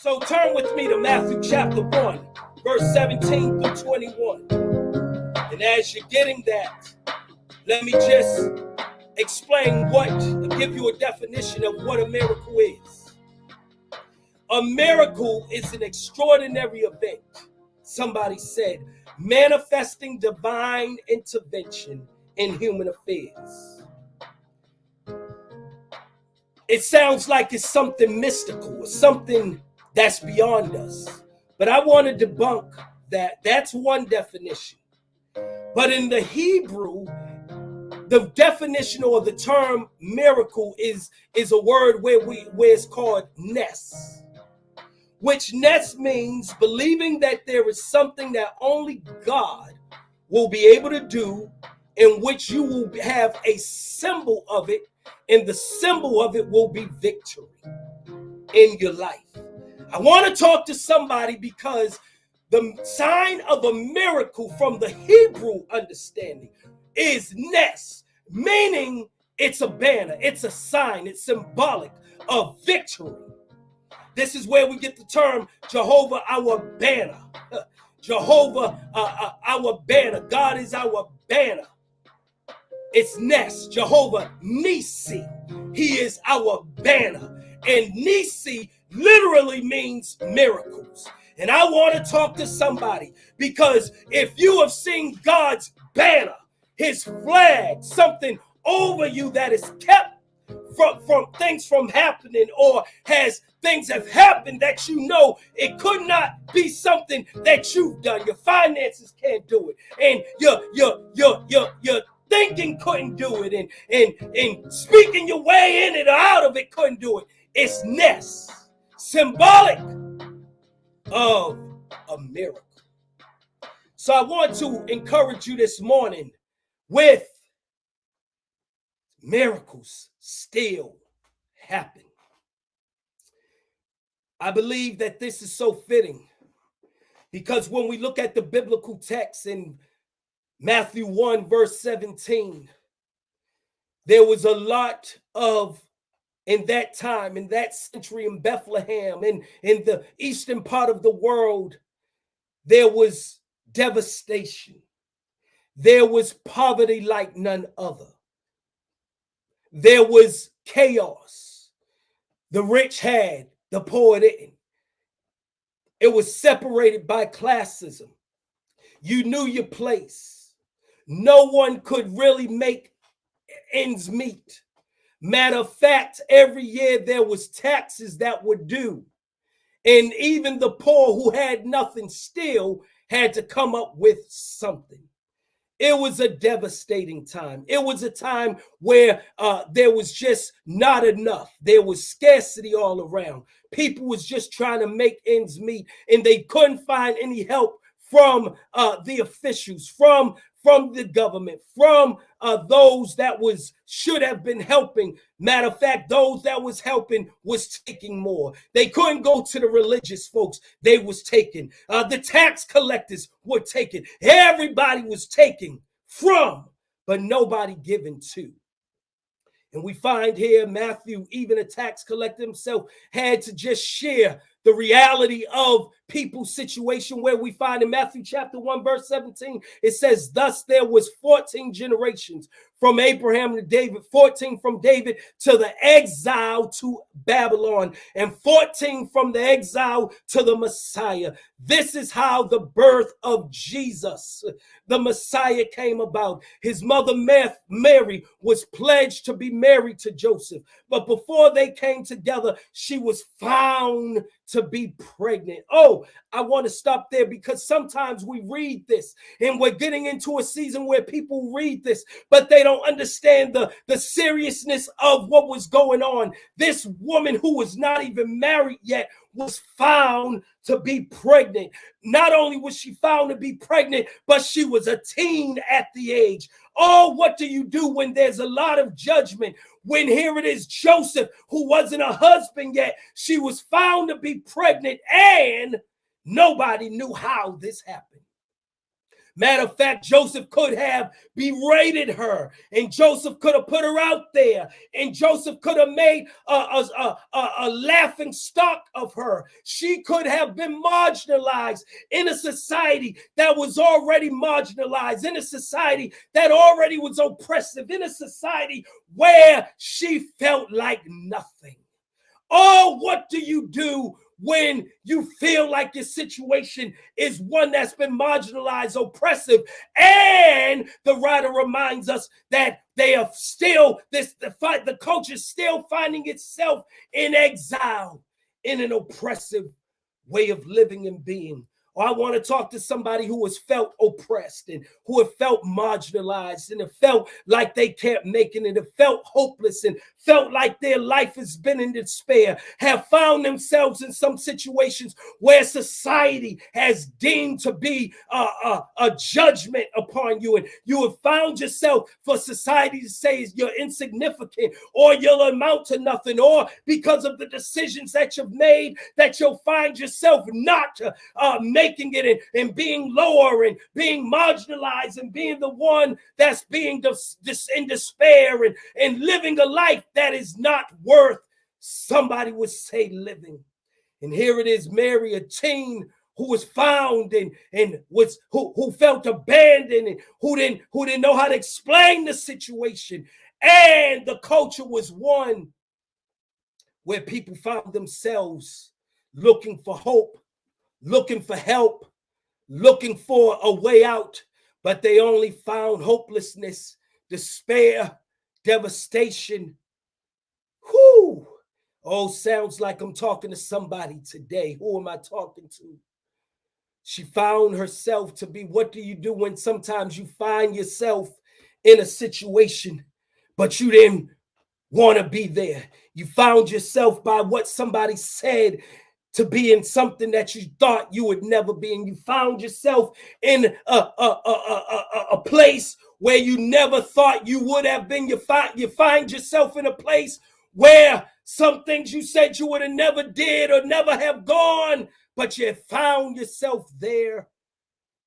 So turn with me to Matthew chapter 1, verse 17 through 21. And as you're getting that, let me just explain give you a definition of what a miracle is. A miracle is an extraordinary event, somebody said, manifesting divine intervention in human affairs. It sounds like it's something mystical or something that's beyond us. But I want to debunk that. That's one definition. But in the Hebrew, the definition or the term miracle is a word where it's called nes, which nes means believing that there is something that only God will be able to do, in which you will have a symbol of it, and the symbol of it will be victory in your life. I want to talk to somebody because the sign of a miracle from the Hebrew understanding is nes, meaning it's a banner, it's a sign, it's symbolic of victory. This is where we get the term Jehovah our banner. Jehovah our banner. God is our banner. It's nes, Jehovah Nisi. He is our banner. And Nisi literally means miracles. And I want to talk to somebody, because if you have seen God's banner, his flag, something over you that is kept from things from happening, or things have happened that you know it could not be something that you've done. Your finances can't do it, and your thinking couldn't do it, and speaking your way in it or out of it couldn't do it. It's nes, symbolic of a miracle. So I want to encourage you this morning with miracles still happen. I believe that this is so fitting, because when we look at the biblical text in Matthew 1 verse 17, there was a lot of, in that time, in that century, in Bethlehem, in the eastern part of the world, there was devastation. There was poverty like none other. There was chaos. The rich had, the poor didn't. It was separated by classism. You knew your place. No one could really make ends meet. Matter of fact, every year there was taxes that were due. And even the poor who had nothing still had to come up with something. It was a devastating time. It was a time where there was just not enough. There was scarcity all around. People was just trying to make ends meet, and they couldn't find any help from the officials, from the government, from those that should have been helping. Matter of fact, those that was helping was taking more. They couldn't go to the religious folks. They was taking. The tax collectors were taking. Everybody was taking from, but nobody given to. And we find here Matthew, even a tax collector himself, had to just share the reality of people's situation, where we find in Matthew chapter 1, verse 17, it says, thus there was 14 generations from Abraham to David, 14 from David to the exile to Babylon, and 14 from the exile to the Messiah. This is how the birth of Jesus, the Messiah, came about. His mother Mary was pledged to be married to Joseph, but before they came together, she was found to be pregnant. Oh, I want to stop there, because sometimes we read this and we're getting into a season where people read this, but they don't understand the seriousness of what was going on. This woman who was not even married yet was found to be pregnant. Not only was she found to be pregnant, but she was a teen at the age. Oh, what do you do when there's a lot of judgment? When here it is, Joseph, who wasn't a husband yet, she was found to be pregnant, and nobody knew how this happened. Matter of fact, Joseph could have berated her, and Joseph could have put her out there, and Joseph could have made a laughing stock of her. She could have been marginalized in a society that was already marginalized, in a society that already was oppressive, in a society where she felt like nothing. Oh, what do you do when you feel like your situation is one that's been marginalized, oppressive? And the writer reminds us that they are still, the culture is still finding itself in exile, in an oppressive way of living and being. Or I want to talk to somebody who has felt oppressed and who have felt marginalized and have felt like they can't make it and have felt hopeless and felt like their life has been in despair, have found themselves in some situations where society has deemed to be a judgment upon you, and you have found yourself for society to say you're insignificant or you'll amount to nothing, or because of the decisions that you've made that you'll find yourself not making it and being lower and being marginalized and being the one that's being in despair and living a life that is not worth, somebody would say, living. And here it is, Mary, a teen who was found and was who felt abandoned and who didn't know how to explain the situation. And the culture was one where people found themselves looking for hope, looking for help, looking for a way out, but they only found hopelessness, despair, devastation. Whew. Oh, sounds like I'm talking to somebody today. Who am I talking to? She found herself to be, what do you do when sometimes you find yourself in a situation, but you didn't want to be there? You found yourself by what somebody said to be in something that you thought you would never be in. You found yourself in a place where you never thought you would have been. You find yourself in a place where some things you said you would have never did or never have gone, but you found yourself there.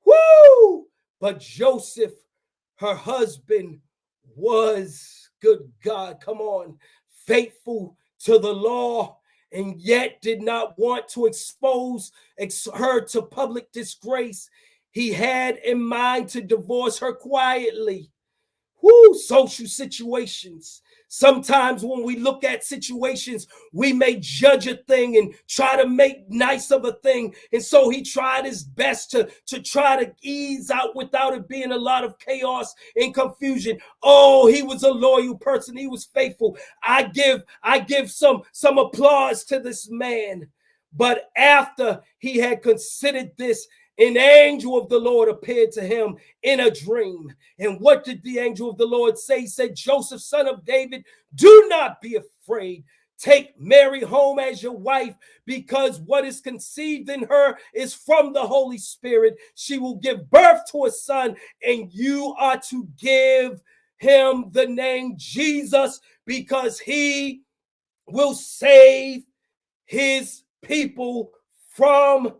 Woo! But Joseph, her husband, was, good God, come on, faithful to the law, and yet did not want to expose her to public disgrace. He had in mind to divorce her quietly. Whoo, social situations. Sometimes when we look at situations, we may judge a thing and try to make nice of a thing. And so he tried his best to try to ease out without it being a lot of chaos and confusion. Oh, he was a loyal person. He was faithful. I give some applause to this man. But after he had considered this, an angel of the Lord appeared to him in a dream. And what did the angel of the Lord say? He said, Joseph, son of David, do not be afraid. Take Mary home as your wife, because what is conceived in her is from the Holy Spirit. She will give birth to a son, and you are to give him the name Jesus, because he will save his people from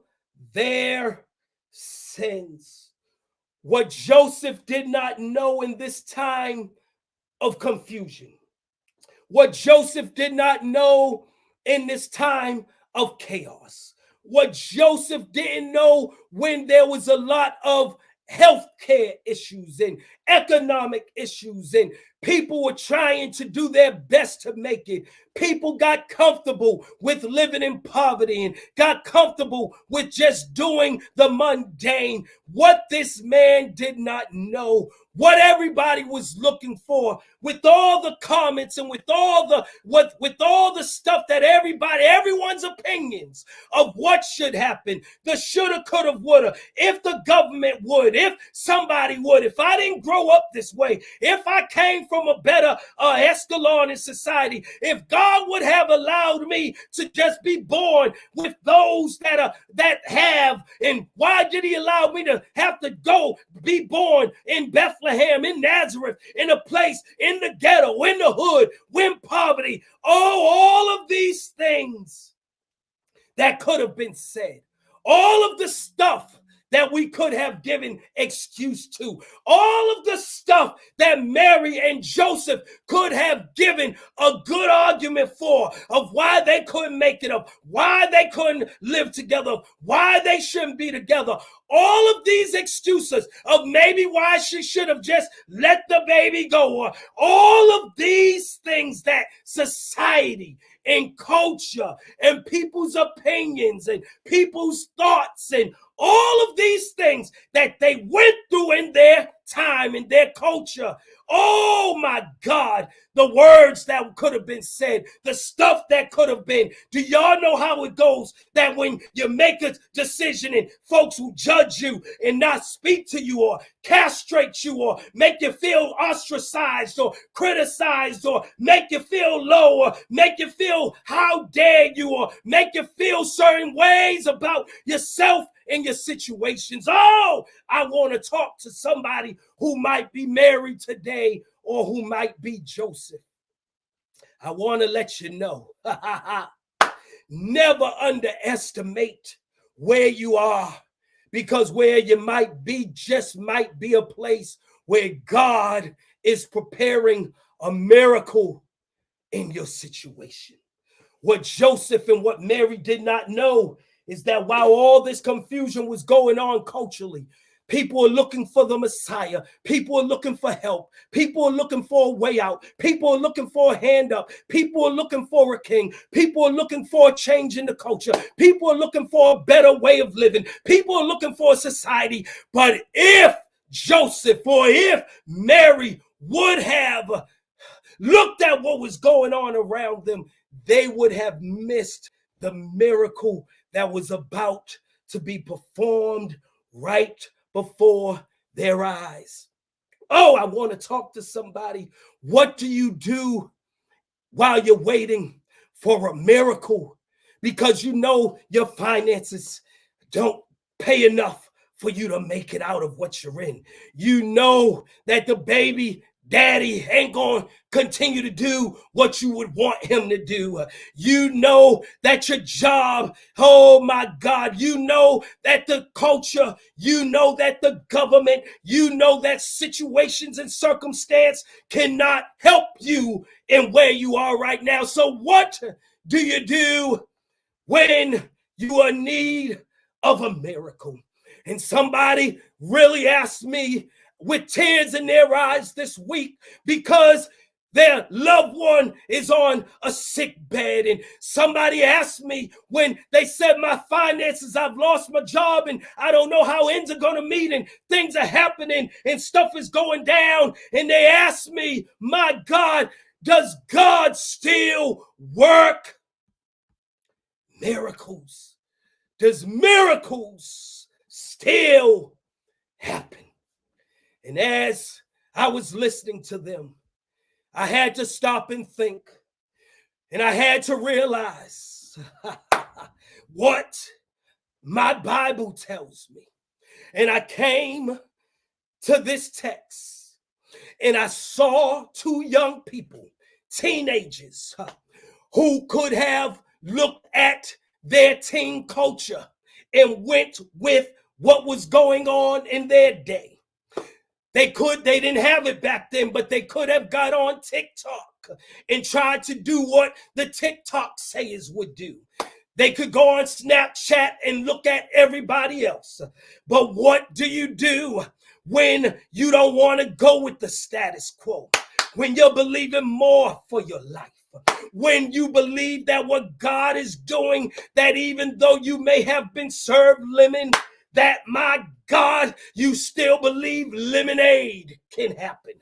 their sins. What Joseph did not know in this time of confusion, what Joseph did not know in this time of chaos, what Joseph didn't know when there was a lot of healthcare issues and economic issues, and people were trying to do their best to make it. People got comfortable with living in poverty and got comfortable with just doing the mundane. What this man did not know, what everybody was looking for, with all the comments and with all the stuff that everyone's opinions of what should happen, the shoulda, coulda, woulda, if the government would, if somebody would, if I didn't grow up this way, if I came from a better escalon in society, if God would have allowed me to just be born with those that have, and why did he allow me to have to go be born in Bethlehem, in Nazareth, in a place, in the ghetto, in the hood, in poverty? Oh, all of these things that could have been said, all of the stuff that we could have given excuse to. All of the stuff that Mary and Joseph could have given a good argument for, of why they couldn't make it up, why they couldn't live together, why they shouldn't be together. All of these excuses of maybe why she should have just let the baby go, or all of these things that society and culture and people's opinions and people's thoughts and all of these things that they went through in their time, in their culture. Oh my God, the words that could have been said, the stuff that could have been. Do y'all know how it goes? That when you make a decision and folks will judge you and not speak to you or castrate you or make you feel ostracized or criticized or make you feel low or make you feel how dare you or make you feel certain ways about yourself and your situations. Oh, I want to talk to somebody who might be married today or who might be Joseph. I want to let you know, never underestimate where you are, because where you might be just might be a place where God is preparing a miracle in your situation. What Joseph and what Mary did not know is that while all this confusion was going on culturally, people are looking for the Messiah. People are looking for help. People are looking for a way out. People are looking for a hand up. People are looking for a king. People are looking for a change in the culture. People are looking for a better way of living. People are looking for a society. But if Joseph or if Mary would have looked at what was going on around them, they would have missed the miracle that was about to be performed right before their eyes. Oh, I want to talk to somebody. What do you do while you're waiting for a miracle? Because you know your finances don't pay enough for you to make it out of what you're in. You know that the baby daddy ain't gonna continue to do what you would want him to do. You know that your job, oh my God, you know that the culture, you know that the government, you know that situations and circumstance cannot help you in where you are right now. So what do you do when you are in need of a miracle? And somebody really asked me with tears in their eyes this week because their loved one is on a sick bed. And somebody asked me when they said my finances, I've lost my job and I don't know how ends are going to meet and things are happening and stuff is going down. And they asked me, my God, does God still work miracles? Does miracles still happen? And as I was listening to them, I had to stop and think, and I had to realize what my Bible tells me. And I came to this text, and I saw two young people, teenagers, who could have looked at their teen culture and went with what was going on in their day. They didn't have it back then, but they could have got on TikTok and tried to do what the TikTok sayers would do. They could go on Snapchat and look at everybody else. But what do you do when you don't want to go with the status quo? When you're believing more for your life? When you believe that what God is doing, that even though you may have been served lemon, that my God, you still believe lemonade can happen.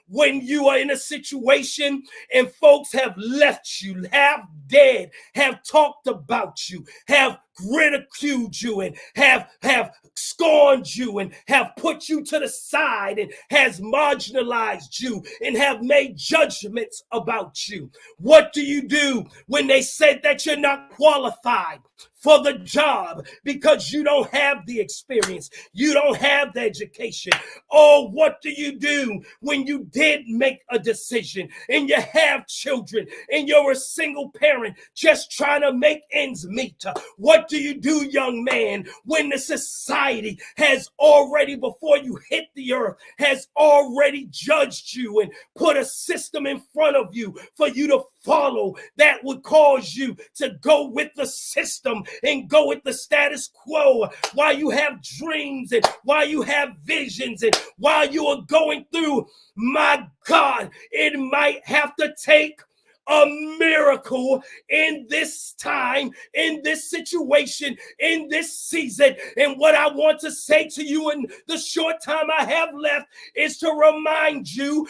When you are in a situation and folks have left you, have dead, have talked about you, have ridiculed you and have scorned you and have put you to the side and has marginalized you and have made judgments about you. What do you do when they said that you're not qualified for the job because you don't have the experience, you don't have the education? Oh, what do you do when you did make a decision and you have children and you're a single parent just trying to make ends meet? What what do you do, young man, when the society has already, before you hit the earth, has already judged you and put a system in front of you for you to follow that would cause you to go with the system and go with the status quo while you have dreams and while you have visions and while you are going through? My God, it might have to take a miracle in this time, in this situation, in this season. And what I want to say to you in the short time I have left is to remind you,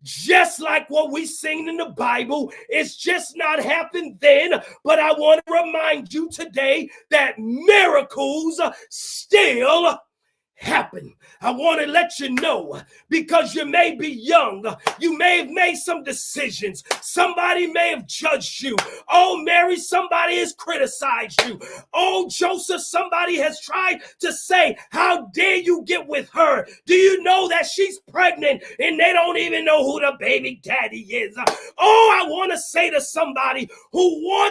just like what we seen in the Bible, it's just not happened then, but I want to remind you today that miracles still happen. I want to let you know, because you may be young, you may have made some decisions, somebody may have judged you. Oh, Mary, somebody has criticized you. Oh, Joseph, somebody has tried to say, how dare you get with her? Do you know that she's pregnant and they don't even know who the baby daddy is? Oh, I want to say to somebody who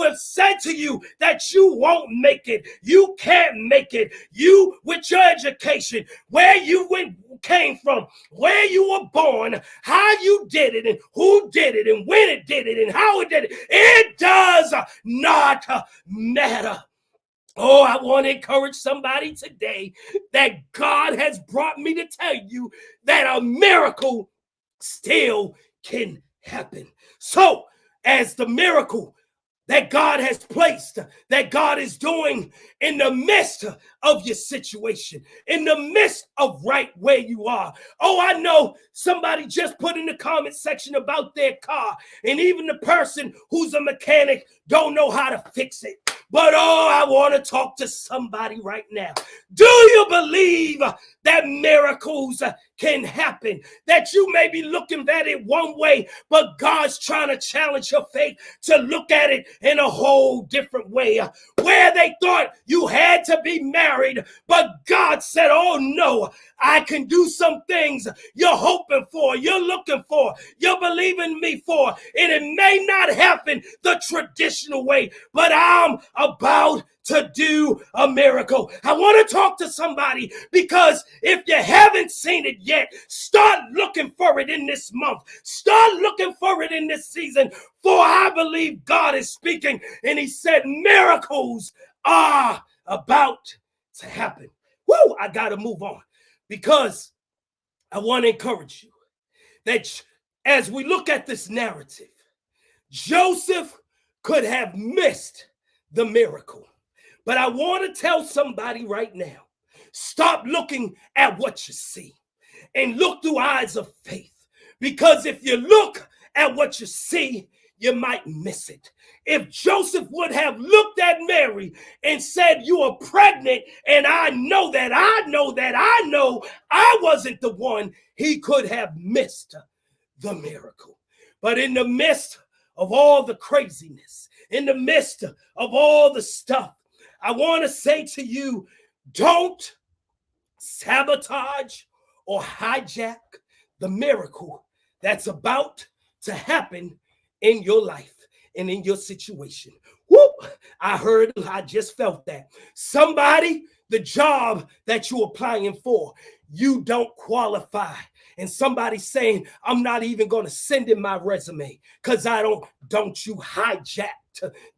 have said to you that you won't make it, you can't make it, you with your education, where you came from, where you were born, how you did it, and who did it, and when it did it, and how it did it, it does not matter. Oh, I want to encourage somebody today that God has brought me to tell you that a miracle still can happen. So, as the miracle that God has placed, that God is doing in the midst of your situation, in the midst of right where you are. Oh, I know somebody just put in the comment section about their car, and even the person who's a mechanic don't know how to fix it. But oh, I want to talk to somebody right now. Do you believe that miracles can happen? That you may be looking at it one way, but God's trying to challenge your faith to look at it in a whole different way. Where they thought you had to be married, but God said, oh no, I can do some things you're hoping for, you're looking for, you're believing me for, and it may not happen the traditional way, but I'm about to do a miracle. I want to talk to somebody, because if you haven't seen it yet, start looking for it in this month. Start looking for it in this season, for I believe God is speaking, and he said miracles are about to happen. Woo, I got to move on, because I want to encourage you that as we look at this narrative, Joseph could have missed the miracle. But I want to tell somebody right now, stop looking at what you see and look through eyes of faith. Because if you look at what you see, you might miss it. If Joseph would have looked at Mary and said, you are pregnant, and I know I wasn't the one, he could have missed the miracle. But in the midst of all the craziness, in the midst of all the stuff, I want to say to you, don't sabotage or hijack the miracle that's about to happen in your life and in your situation. Whoop! I just felt that. Somebody, the job that you're applying for, you don't qualify. And somebody saying, I'm not even going to send in my resume because don't you hijack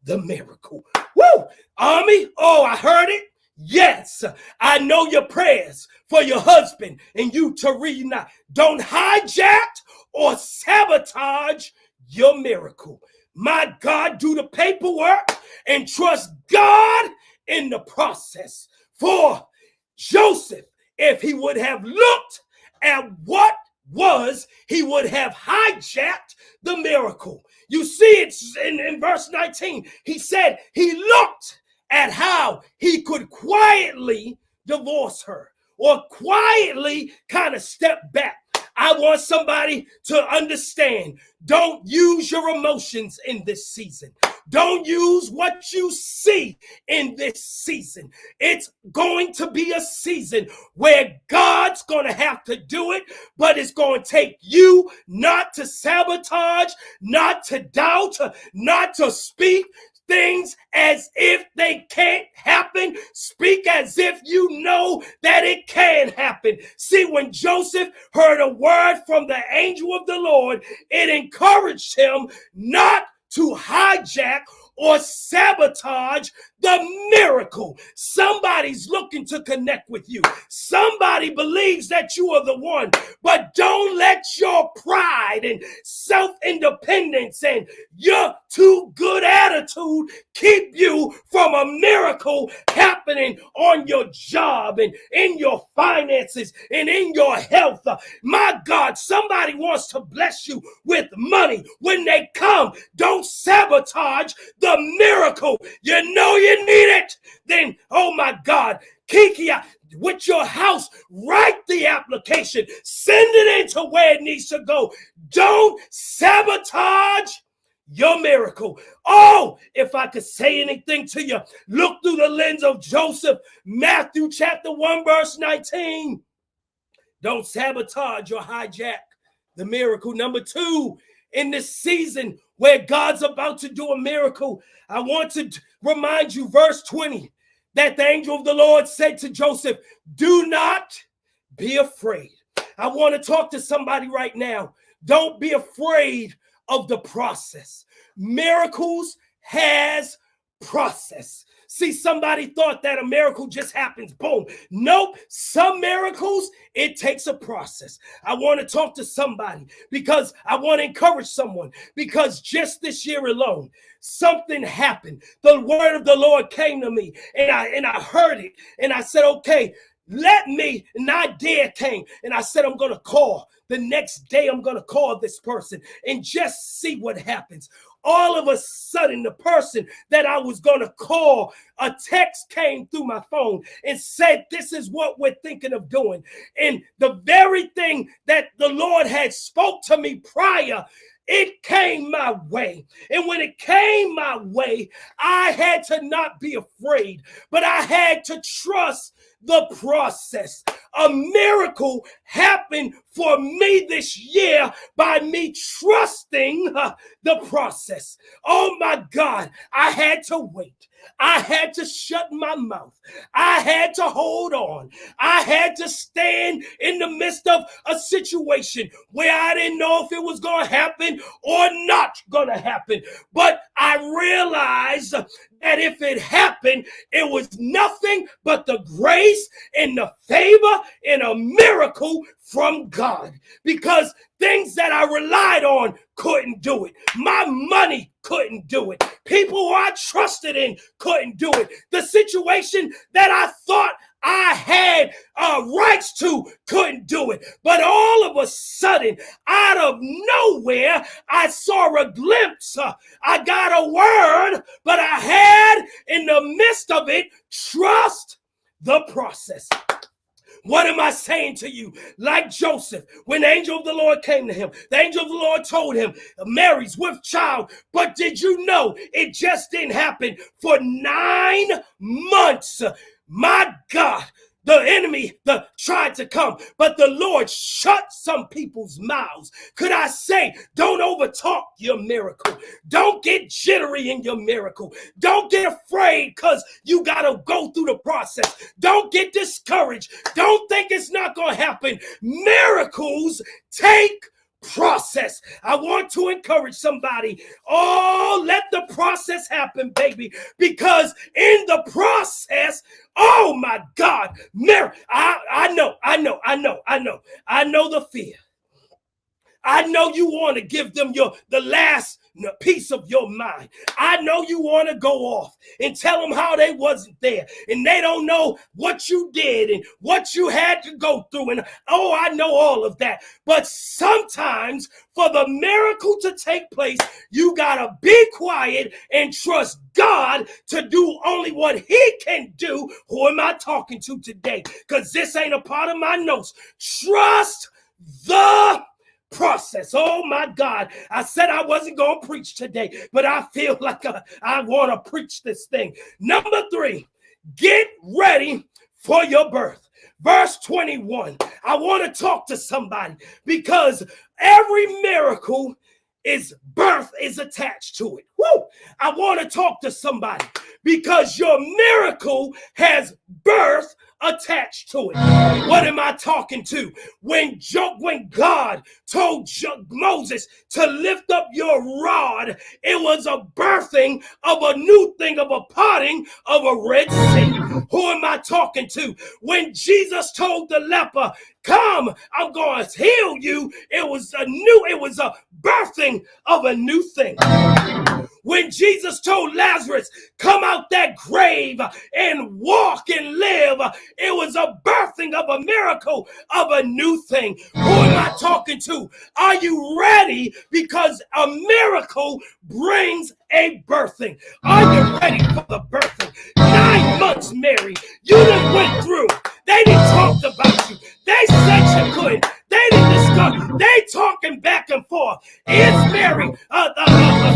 the miracle. Woo! Army, oh, I heard it. Yes, I know your prayers for your husband and you to reunite. Don't hijack or sabotage your miracle. My God, do the paperwork and trust God in the process. For Joseph, if he would have looked at what was, he would have hijacked the miracle. You see it in verse 19. He said he looked at how he could quietly divorce her or quietly kind of step back. I want somebody to understand, don't use your emotions in this season. Don't use what you see in this season. It's going to be a season where God's going to have to do it, but it's going to take you not to sabotage, not to doubt, not to speak things as if they can't happen. Speak as if you know that it can happen. See, when Joseph heard a word from the angel of the Lord, it encouraged him not to hijack or sabotage the miracle. Somebody's looking to connect with you. Somebody believes that you are the one, but don't let your pride and self-independence and your too good attitude keep you from a miracle happening on your job and in your finances and in your health. My God, somebody wants to bless you with money. When they come, don't sabotage the miracle. You know you need it. Then, oh my God, Kikia, with your house, write the application. Send it into where it needs to go. Don't sabotage your miracle. Oh, if I could say anything to you, look through the lens of Joseph, Matthew chapter 1, verse 19. Don't sabotage or hijack the miracle. Number 2, in this season where God's about to do a miracle, I want to remind you, verse 20, that the angel of the Lord said to Joseph, do not be afraid. I want to talk to somebody right now. Don't be afraid of the process. Miracles has process. See, somebody thought that a miracle just happens, boom. Nope. Some miracles, it takes a process. I want to talk to somebody because I want to encourage someone, because just this year alone, something happened. The word of the Lord came to me and I heard it and I said, okay, let me, an idea came and I said, I'm going to call. The next day, I'm going to call this person and just see what happens. All of a sudden, the person that I was going to call, a text came through my phone and said, this is what we're thinking of doing. And the very thing that the Lord had spoke to me prior, it came my way. And when it came my way, I had to not be afraid, but I had to trust the process. A miracle happened for me this year by me trusting the process. Oh my God, I had to wait. I had to shut my mouth. I had to hold on. I had to stand in the midst of a situation where I didn't know if it was going to happen or not going to happen. But I realized that if it happened, it was nothing but the grace and the favor and a miracle from God, because things that I relied on couldn't do it. My money couldn't do it. People who I trusted in couldn't do it. The situation that I thought I had rights to couldn't do it. But all of a sudden, out of nowhere, I saw a glimpse. I got a word, but I had in the midst of it, trust the process. What am I saying to you? Like Joseph, when the angel of the Lord came to him, the angel of the Lord told him, Mary's with child. But did you know it just didn't happen for 9 months? My God, the enemy tried to come, but the Lord shut some people's mouths. Could I say, don't overtalk your miracle. Don't get jittery in your miracle. Don't get afraid because you got to go through the process. Don't get discouraged. Don't think it's not going to happen. Miracles take process. I want to encourage somebody. Oh, let the process happen, baby, because in the process, oh my God, I know the fear. I know you want to give them the last piece of your mind. I know you want to go off and tell them how they wasn't there and they don't know what you did and what you had to go through. And oh, I know all of that. But sometimes for the miracle to take place, you got to be quiet and trust God to do only what he can do. Who am I talking to today? Because this ain't a part of my notes. Trust the process. Oh my God. I said I wasn't going to preach today, but I feel like I want to preach this thing. Number 3, get ready for your birth. Verse 21. I want to talk to somebody because every miracle is birth is attached to it. Woo! I want to talk to somebody because your miracle has birth attached to it. What am I talking to? When God told Moses to lift up your rod, it was a birthing of a new thing, of a parting of a Red Sea. Who am I talking to? When Jesus told the leper, come, I'm going to heal you, it was a birthing of a new thing. When Jesus told Lazarus, come out that grave and walk and live, it was a birthing of a miracle of a new thing. Who am I talking to? Are you ready? Because a miracle brings a birthing. Are you ready for the birthing? 9 months, Mary, you done went through. They didn't talk about you. They said you couldn't. They didn't discuss. They talking back and forth. Is Mary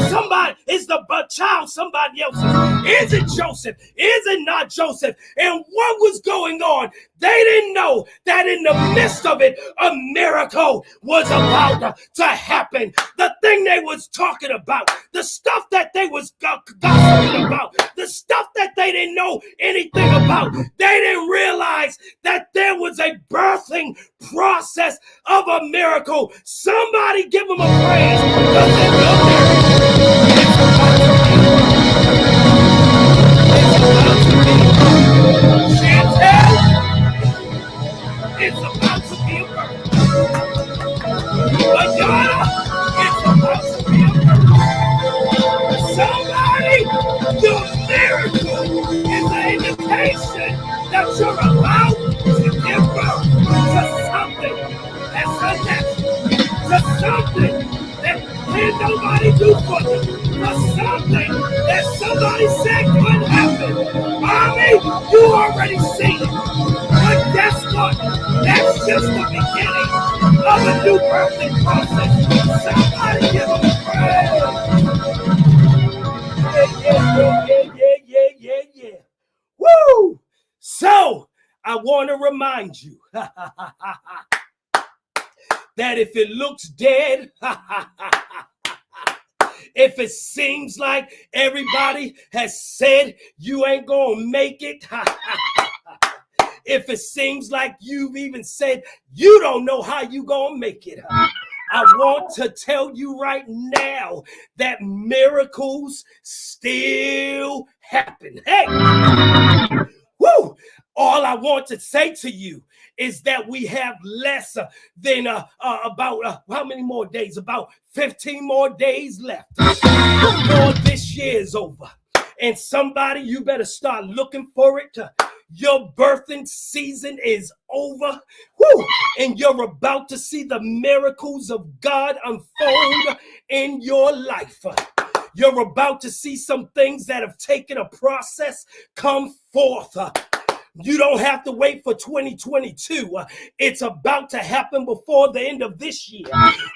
somebody? Is the child somebody else's? Is it Joseph? Is it not Joseph? And what was going on? They didn't know that in the midst of it, a miracle was about to happen. The thing they was talking about, the stuff that they was gossiping about, the stuff that they didn't know anything about, they didn't realize that there was a birthing process of a miracle. Somebody give them a praise, because in your miracle, it's about to be. Chantel, it's about to be a birth. Ayana, it's about to be a birth. Somebody, your miracle is an indication that you're about to give birth to something that's unnatural, to something that can't nobody do for you, to something that somebody said couldn't happen. Mommy, you already seen it. But guess what? That's just the beginning of a new birthing process. Somebody give them a praise. Yeah. Woo! So, I want to remind you that if it looks dead, if it seems like everybody has said you ain't gonna make it, if it seems like you've even said you don't know how you gonna make it, I want to tell you right now that miracles still happen. Hey, woo! All I want to say to you is that we have less than about how many more days? About 15 more days left before this year is over. And somebody, you better start looking for it. Your birthing season is over. Woo! And you're about to see the miracles of God unfold in your life. You're about to see some things that have taken a process come forth. You don't have to wait for 2022. It's about to happen before the end of this year.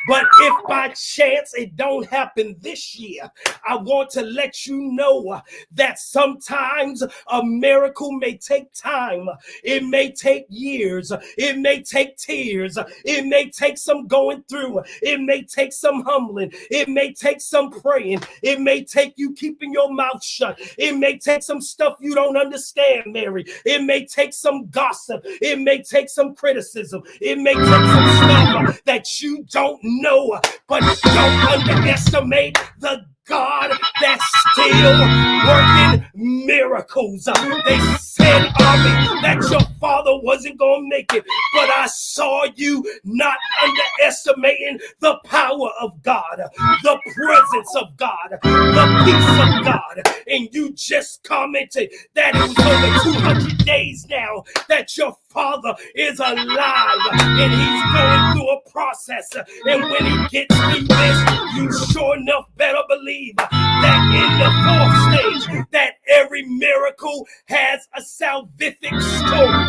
But if by chance it don't happen this year, I want to let you know that sometimes a miracle may take time. It may take years. It may take tears. It may take some going through. It may take some humbling. It may take some praying. It may take you keeping your mouth shut. It may take some stuff you don't understand, Mary. It may take some gossip. It may take some criticism. It may take some stuff that you don't know, but don't underestimate the God that's still working miracles. They said, Army, that your father wasn't going to make it, but I saw you not underestimating the power of God, the presence of God, the peace of God. And you just commented that it was over 200 days now that your father is alive and he's going through a process. And when he gets through this, you sure enough better believe that in the fourth stage, that every miracle has a salvific story.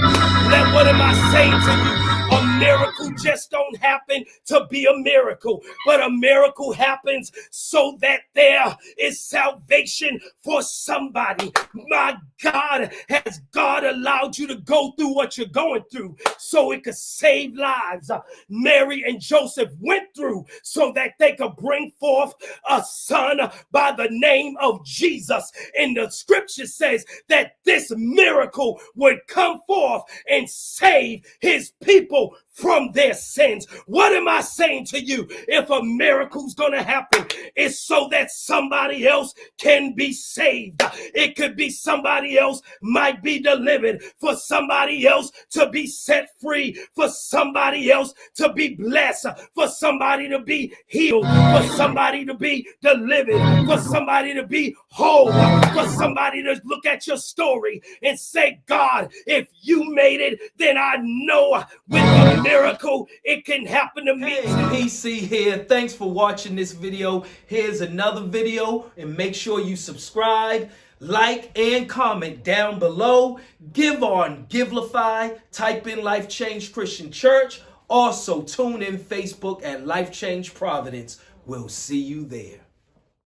Now, what am I saying to you? A miracle just don't happen to be a miracle, but a miracle happens so that there is salvation for somebody. My God, has God allowed you to go through what you're going through so it could save lives? Mary and Joseph went through so that they could bring forth a son by the name of Jesus. And the scripture says that this miracle would come forth and save his people from their sins. What am I saying to you? If a miracle's going to happen, it's so that somebody else can be saved. It could be somebody else might be delivered, for somebody else to be set free, for somebody else to be blessed, for somebody to be healed, for somebody to be delivered, for somebody to be whole, for somebody to look at your story and say, God, if you made it, then I know with a miracle it can happen to me. Hey, PC here. Thanks for watching this video. Here's another video, and make sure you subscribe, like, and comment down below. Give on Givelify. Type in Life Change Christian Church. Also, tune in Facebook at Life Change Providence. We'll see you there.